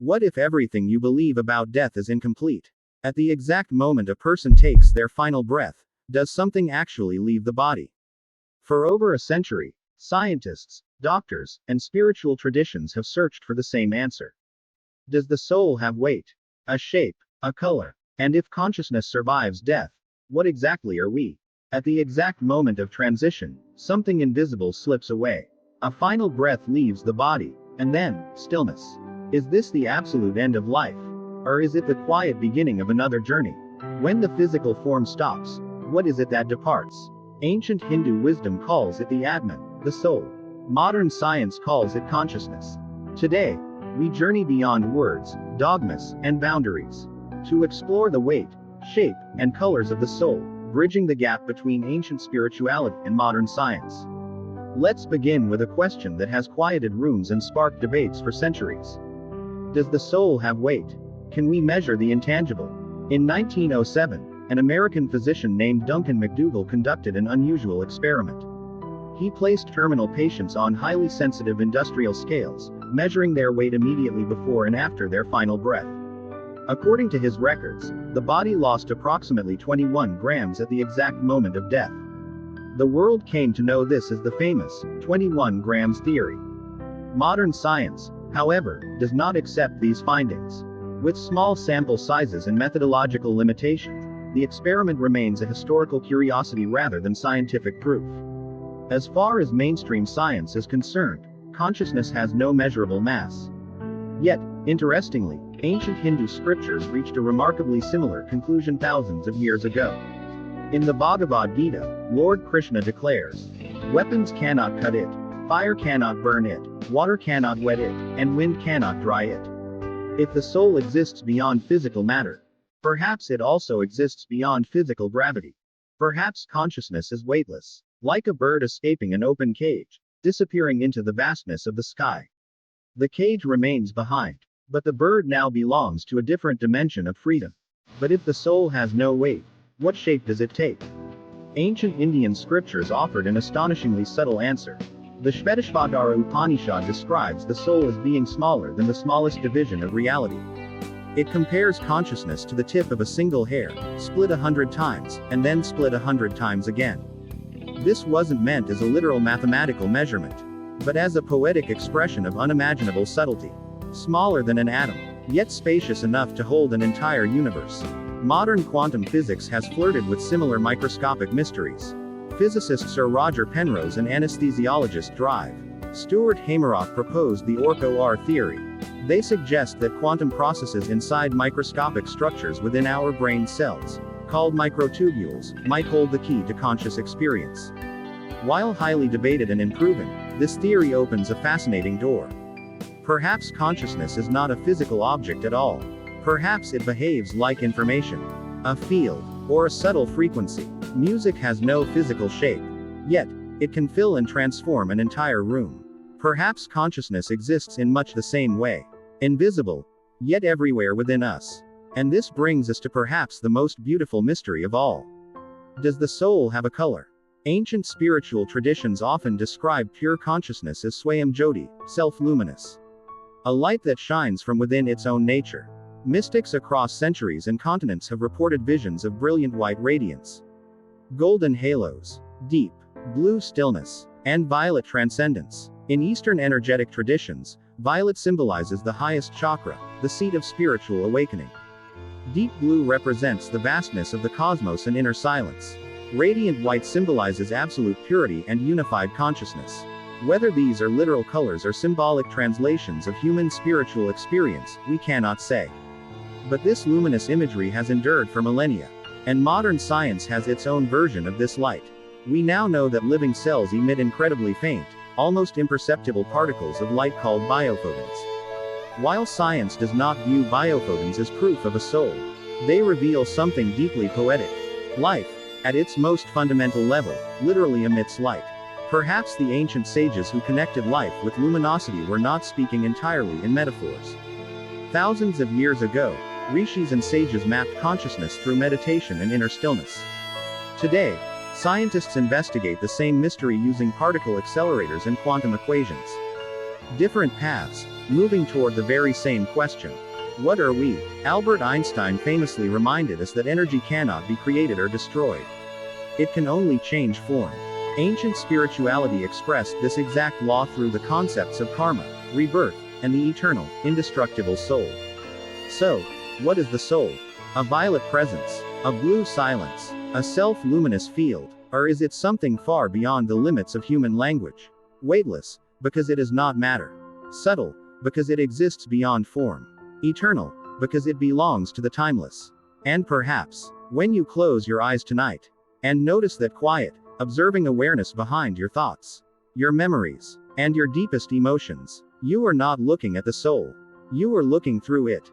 What if everything you believe about death is incomplete? At the exact moment a person takes their final breath, does something actually leave the body? For over a century, scientists, doctors, and spiritual traditions have searched for the same answer. Does the soul have weight? A shape? A color? And if consciousness survives death, what exactly are we? At the exact moment of transition, something invisible slips away. A final breath leaves the body, and then, stillness. Is this the absolute end of life? Or is it the quiet beginning of another journey? When the physical form stops, what is it that departs? Ancient Hindu wisdom calls it the Atman, the soul. Modern science calls it consciousness. Today, we journey beyond words, dogmas, and boundaries to explore the weight, shape, and colors of the soul, bridging the gap between ancient spirituality and modern science. Let's begin with a question that has quieted rooms and sparked debates for centuries. Does the soul have weight? Can we measure the intangible? In 1907, an American physician named Duncan MacDougall conducted an unusual experiment. He placed terminal patients on highly sensitive industrial scales, measuring their weight immediately before and after their final breath. According to his records, the body lost approximately 21 grams at the exact moment of death. The world came to know this as the famous 21 grams theory. Modern science, however, does not accept these findings. With small sample sizes and methodological limitations, the experiment remains a historical curiosity rather than scientific proof. As far as mainstream science is concerned, consciousness has no measurable mass. Yet, interestingly, ancient Hindu scriptures reached a remarkably similar conclusion thousands of years ago. In the Bhagavad Gita, Lord Krishna declares, "Weapons cannot cut it, fire cannot burn it, water cannot wet it, and wind cannot dry it." If the soul exists beyond physical matter, perhaps it also exists beyond physical gravity. Perhaps consciousness is weightless, like a bird escaping an open cage, disappearing into the vastness of the sky. The cage remains behind, but the bird now belongs to a different dimension of freedom. But if the soul has no weight, what shape does it take? Ancient Indian scriptures offered an astonishingly subtle answer. The Shvetashvatara Upanishad describes the soul as being smaller than the smallest division of reality. It compares consciousness to the tip of a single hair, split 100 times, and then split 100 times again. This wasn't meant as a literal mathematical measurement, but as a poetic expression of unimaginable subtlety. Smaller than an atom, yet spacious enough to hold an entire universe. Modern quantum physics has flirted with similar microscopic mysteries. Physicist Sir Roger Penrose and anesthesiologist Drive Stuart Hameroff proposed the Orch-OR theory. They suggest that quantum processes inside microscopic structures within our brain cells, called microtubules, might hold the key to conscious experience. While highly debated and unproven, this theory opens a fascinating door. Perhaps consciousness is not a physical object at all. Perhaps it behaves like information, a field, or a subtle frequency. Music has no physical shape, yet it can fill and transform an entire room. Perhaps consciousness exists in much the same way, invisible, yet everywhere within us. And this brings us to perhaps the most beautiful mystery of all. Does the soul have a color? Ancient spiritual traditions often describe pure consciousness as Swayam Jyoti, self-luminous. A light that shines from within its own nature. Mystics across centuries and continents have reported visions of brilliant white radiance, golden halos, deep blue stillness, and violet transcendence. In Eastern energetic traditions, violet symbolizes the highest chakra, the seat of spiritual awakening. Deep blue represents the vastness of the cosmos and inner silence. Radiant white symbolizes absolute purity and unified consciousness. Whether these are literal colors or symbolic translations of human spiritual experience, we cannot say. But this luminous imagery has endured for millennia. And modern science has its own version of this light. We now know that living cells emit incredibly faint, almost imperceptible particles of light called biophotons. While science does not view biophotons as proof of a soul, they reveal something deeply poetic. Life, at its most fundamental level, literally emits light. Perhaps the ancient sages who connected life with luminosity were not speaking entirely in metaphors. Thousands of years ago, rishis and sages mapped consciousness through meditation and inner stillness. Today, scientists investigate the same mystery using particle accelerators and quantum equations. Different paths, moving toward the very same question. What are we? Albert Einstein famously reminded us that energy cannot be created or destroyed. It can only change form. Ancient spirituality expressed this exact law through the concepts of karma, rebirth, and the eternal, indestructible soul. So, what is the soul? A violet presence, a blue silence, a self-luminous field, or is it something far beyond the limits of human language? Weightless, because it is not matter. Subtle, because it exists beyond form. Eternal, because it belongs to the timeless. And perhaps, when you close your eyes tonight, and notice that quiet, observing awareness behind your thoughts, your memories, and your deepest emotions, you are not looking at the soul. You are looking through it.